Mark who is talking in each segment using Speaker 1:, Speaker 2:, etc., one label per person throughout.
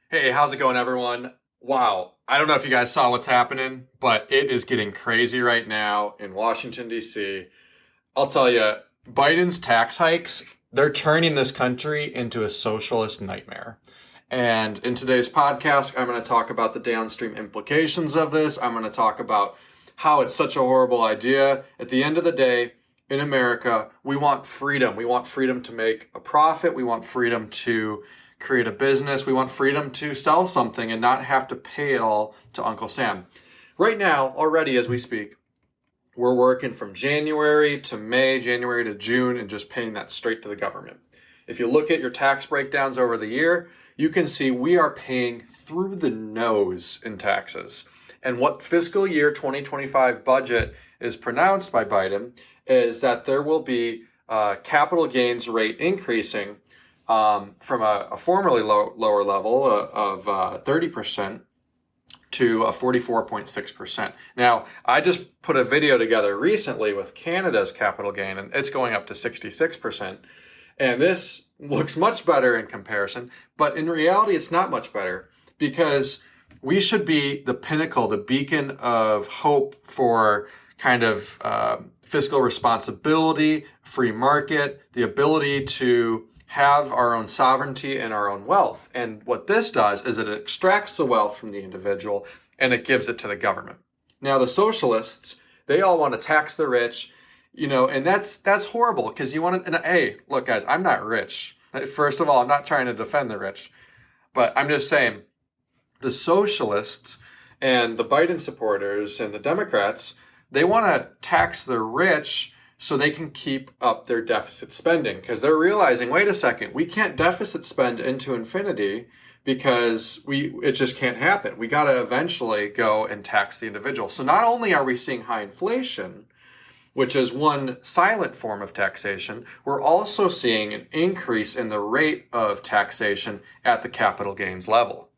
Speaker 1: Hey, how's it going, everyone? Wow, I don't know if you guys saw what's happening, but it is getting crazy right now in Washington, D.C. I'll tell you, Biden's tax hikes, they're turning this country into a socialist nightmare. And in today's podcast, I'm going to talk about the downstream implications of this. I'm going to talk about how it's such a horrible idea. At the end of the day, in America, we want freedom. We want freedom to make a profit. We want freedom to create a business. We want freedom to sell something and not have to pay it all to Uncle Sam. Right now, already as we speak, we're working from January to May, January to June, and just paying that straight to the government. If you look at your tax breakdowns over the year, you can see we are paying through the nose in taxes. And what fiscal year 2025 budget is pronounced by Biden is that there will be capital gains rate increasing from a formerly lower level of 30% to a 44.6%. Now, I just put a video together recently with Canada's capital gain, and it's going up to 66%. And this looks much better in comparison, but in reality, it's not much better because we should be the pinnacle, the beacon of hope for kind of fiscal responsibility, free market, the ability to have our own sovereignty and our own wealth. And what this does is it extracts the wealth from the individual and it gives it to the government. Now, the socialists, they all want to tax the rich, and that's horrible because you want to, and hey, look, guys, I'm not rich. First of all, I'm not trying to defend the rich, but I'm just saying the socialists and the Biden supporters and the Democrats, they want to tax the rich so they can keep up their deficit spending because they're realizing, wait a second, we can't deficit spend into infinity because it just can't happen. We got to eventually go and tax the individual. So not only are we seeing high inflation, which is one silent form of taxation, we're also seeing an increase in the rate of taxation at the capital gains level.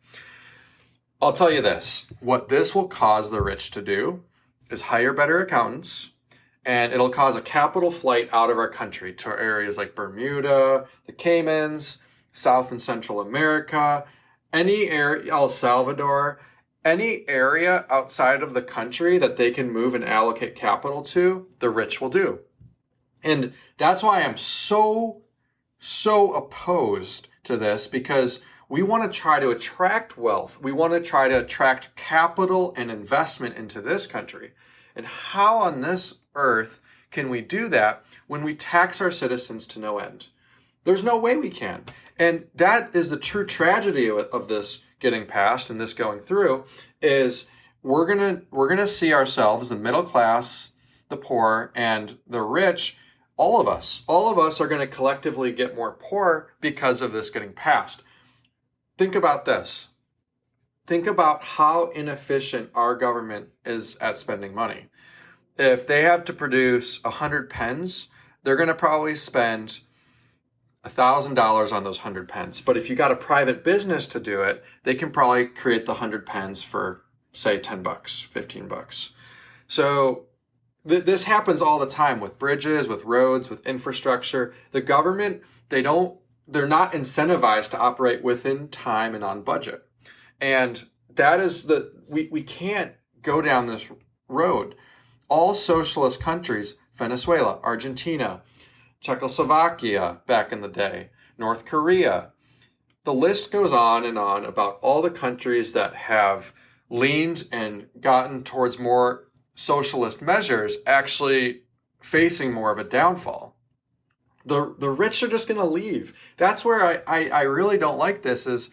Speaker 1: I'll tell you this, what this will cause the rich to do is hire better accountants, and it'll cause a capital flight out of our country to areas like Bermuda, the Caymans, South and Central America, any area, El Salvador, any area outside of the country that they can move and allocate capital to, the rich will do. And that's why I'm so opposed to this, because we want to try to attract wealth. We want to try to attract capital and investment into this country. And how on this earth can we do that when we tax our citizens to no end? There's no way we can. And that is the true tragedy of this getting passed and this going through is we're gonna see ourselves, the middle class, the poor, and the rich, all of us are going to collectively get more poor because of this getting passed. Think about this. Think about how inefficient our government is at spending money. If they have to produce 100 pens, they're going to probably spend $1,000 on those 100 pens. But if you got a private business to do it, they can probably create the 100 pens for, say, $10, $15. So this happens all the time with bridges, with roads, with infrastructure. The government, they're not incentivized to operate within time and on budget. And that is we can't go down this road. All socialist countries, Venezuela, Argentina, Czechoslovakia back in the day, North Korea, the list goes on and on about all the countries that have leaned and gotten towards more socialist measures actually facing more of a downfall. The rich are just going to leave. That's where I really don't like this is,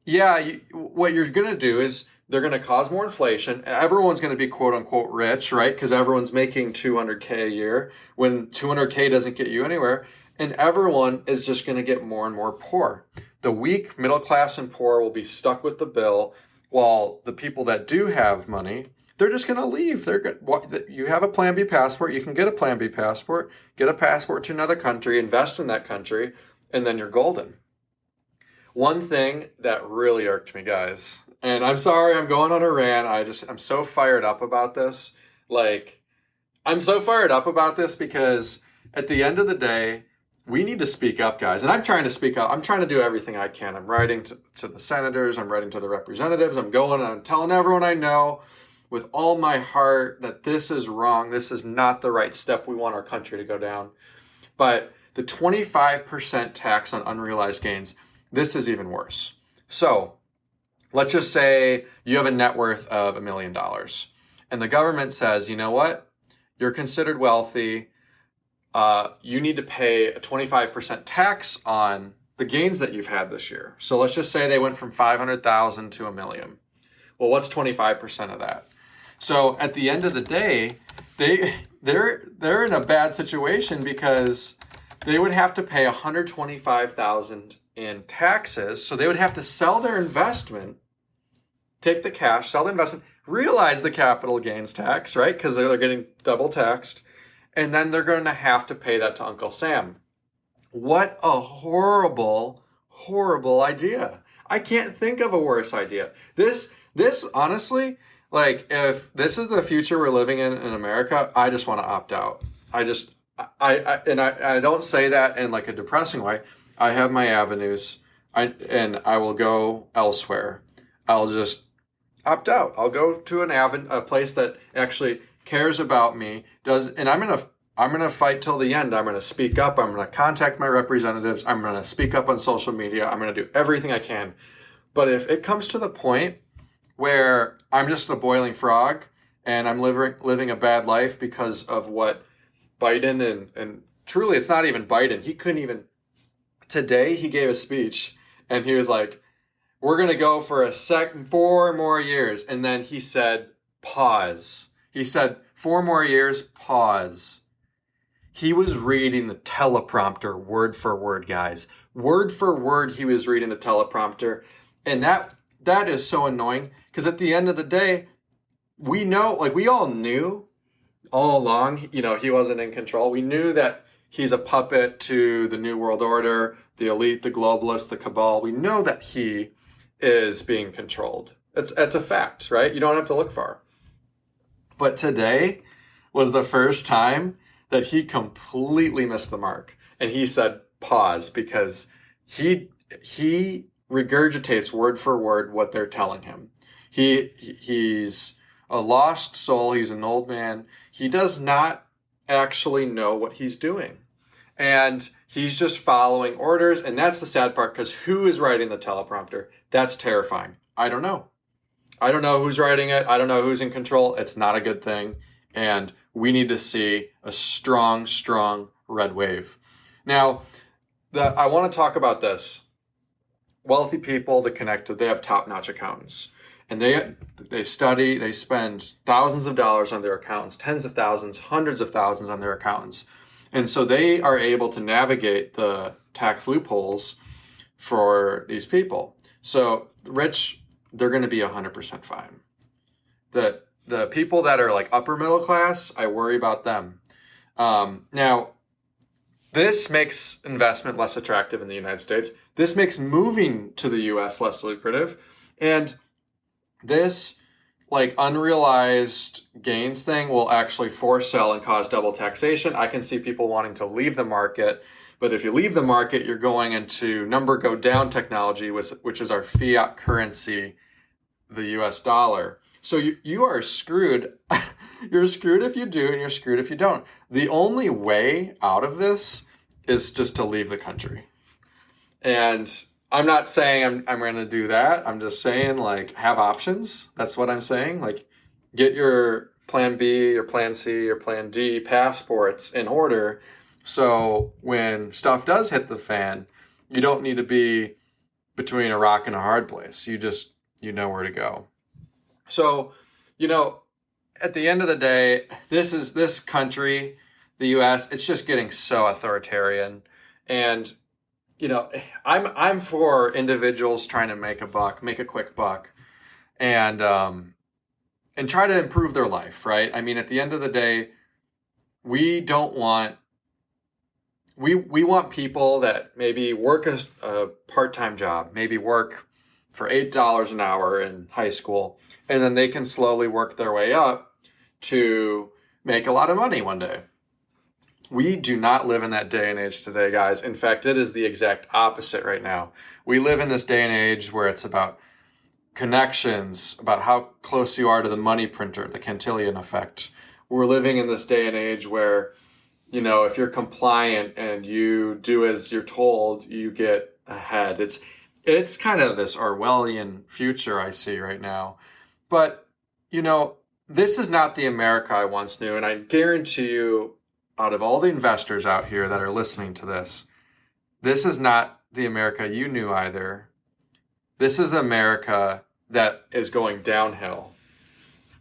Speaker 1: what you're going to do is they're going to cause more inflation. Everyone's going to be quote unquote rich, right? Because everyone's making $200K a year when $200K doesn't get you anywhere. And everyone is just going to get more and more poor. The weak, middle class, and poor will be stuck with the bill while the people that do have money, they're just going to leave. You have a Plan B passport. You can get a Plan B passport, get a passport to another country, invest in that country, and then you're golden. One thing that really irked me, guys, and I'm sorry I'm going on a rant. I'm so fired up about this. I'm so fired up about this because at the end of the day, we need to speak up, guys. And I'm trying to speak up. I'm trying to do everything I can. I'm writing to the senators. I'm writing to the representatives. I'm going and I'm telling everyone I know with all my heart that this is wrong. This is not the right step we want our country to go down. But the 25% tax on unrealized gains, this is even worse. So let's just say you have a net worth of $1 million. And the government says, you know what? You're considered wealthy. You need to pay a 25% tax on the gains that you've had this year. So let's just say they went from 500,000 to $1 million. Well, what's 25% of that? So at the end of the day, they're in a bad situation because they would have to pay 125,000 in taxes. So they would have to sell their investment, take the cash, sell the investment, realize the capital gains tax, right? Because they're getting double taxed. And then they're going to have to pay that to Uncle Sam. What a horrible, horrible idea. I can't think of a worse idea. This honestly, like, if this is the future we're living in America, I just want to opt out. I don't say that in like a depressing way. I have my avenues, and I will go elsewhere. I'll just opt out. I'll go to a place that actually cares about me, and I'm gonna fight till the end. I'm gonna speak up. I'm gonna contact my representatives. I'm gonna speak up on social media. I'm gonna do everything I can. But if it comes to the point where I'm just a boiling frog and I'm living a bad life because of what Biden and truly it's not even Biden. He couldn't even, today he gave a speech and he was like, we're gonna go for 4 more years. And then he said, pause. He said, 4 more years, pause. He was reading the teleprompter word for word, guys. Word for word, he was reading the teleprompter. And that is so annoying because at the end of the day, we know, like we all knew all along, he wasn't in control. We knew that he's a puppet to the New World Order, the elite, the globalists, the cabal. We know that he is being controlled. It's a fact, right? You don't have to look far. But today was the first time that he completely missed the mark. And he said, pause, because he regurgitates word for word what they're telling him. He's a lost soul. He's an old man. He does not actually know what he's doing. And he's just following orders. And that's the sad part, because who is writing the teleprompter? That's terrifying. I don't know. I don't know who's writing it. I don't know who's in control. It's not a good thing. And we need to see a strong, strong red wave. Now, I want to talk about this. Wealthy people, the connected, they have top-notch accountants. And they study, they spend thousands of dollars on their accountants, tens of thousands, hundreds of thousands on their accountants. And so they are able to navigate the tax loopholes for these people. So the rich, they're going to be 100% fine. The people that are like upper middle class, I worry about them. Now, this makes investment less attractive in the United States. This makes moving to the U.S. less lucrative. And this like unrealized gains thing will actually force sell and cause double taxation. I can see people wanting to leave the market. But if you leave the market, you're going into number go down technology, which is our fiat currency, the US dollar. So you are screwed. You're screwed if you do, and you're screwed if you don't. The only way out of this is just to leave the country. And I'm not saying I'm going to do that. I'm just saying, like, have options. That's what I'm saying. Like, get your plan B, your plan C, your plan D passports in order. So when stuff does hit the fan, you don't need to be between a rock and a hard place. You know where to go. So, at the end of the day, this country, the U.S., it's just getting so authoritarian. And, I'm for individuals trying to make a quick buck, and try to improve their life, right? I mean, at the end of the day, we want people that maybe work a part-time job, maybe work for $8 an hour in high school, and then they can slowly work their way up to make a lot of money one day. We do not live in that day and age today, guys. In fact, it is the exact opposite right now. We live in this day and age where it's about connections, about how close you are to the money printer, the Cantillon effect. We're living in this day and age where, if you're compliant and you do as you're told, you get ahead. It's kind of this Orwellian future I see right now. But, this is not the America I once knew. And I guarantee you, out of all the investors out here that are listening to this is not the America you knew either. This is the America that is going downhill.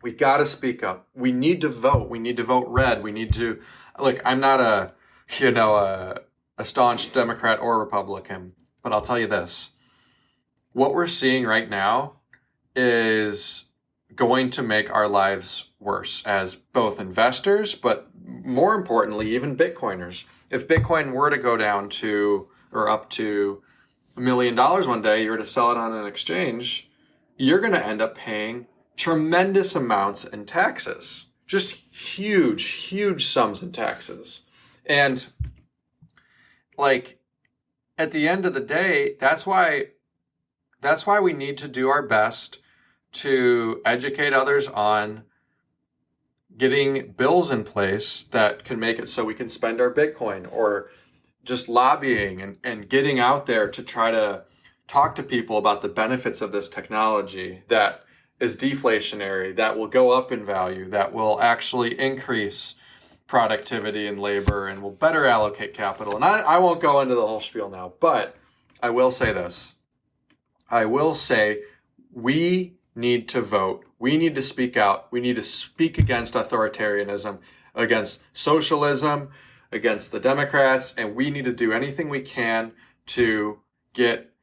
Speaker 1: We got to speak up. We need to vote. We need to vote red. We need to, look, I'm not a staunch Democrat or Republican, but I'll tell you this. What we're seeing right now is going to make our lives worse as both investors, but more importantly, even Bitcoiners. If Bitcoin were to go down to or up to $1 million one day, you were to sell it on an exchange, you're going to end up paying tremendous amounts in taxes. Just huge, huge sums in taxes. And at the end of the day, that's why we need to do our best to educate others on getting bills in place that can make it so we can spend our Bitcoin, or just lobbying and getting out there to try to talk to people about the benefits of this technology that is deflationary, that will go up in value, that will actually increase productivity and labor and will better allocate capital. And I won't go into the whole spiel now, but I will say this. I will say we need to vote. We need to speak out. We need to speak against authoritarianism, against socialism, against the Democrats, and we need to do anything we can to get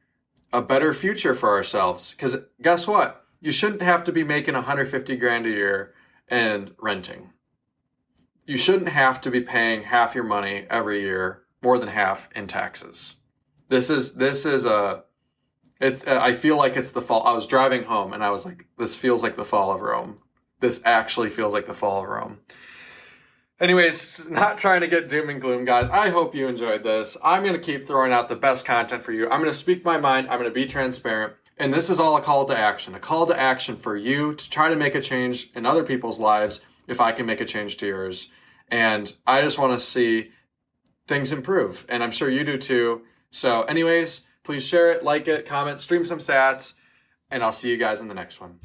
Speaker 1: a better future for ourselves. Because guess what? You shouldn't have to be making $150,000 a year and renting. You shouldn't have to be paying half your money every year, more than half, in taxes. I feel like it's the fall. I was driving home and I was like, this feels like the fall of Rome. This actually feels like the fall of Rome. Anyways, not trying to get doom and gloom, guys. I hope you enjoyed this. I'm going to keep throwing out the best content for you. I'm going to speak my mind. I'm going to be transparent. And this is all a call to action for you to try to make a change in other people's lives if I can make a change to yours. And I just want to see things improve. And I'm sure you do too. So anyways, please share it, like it, comment, stream some sats, and I'll see you guys in the next one.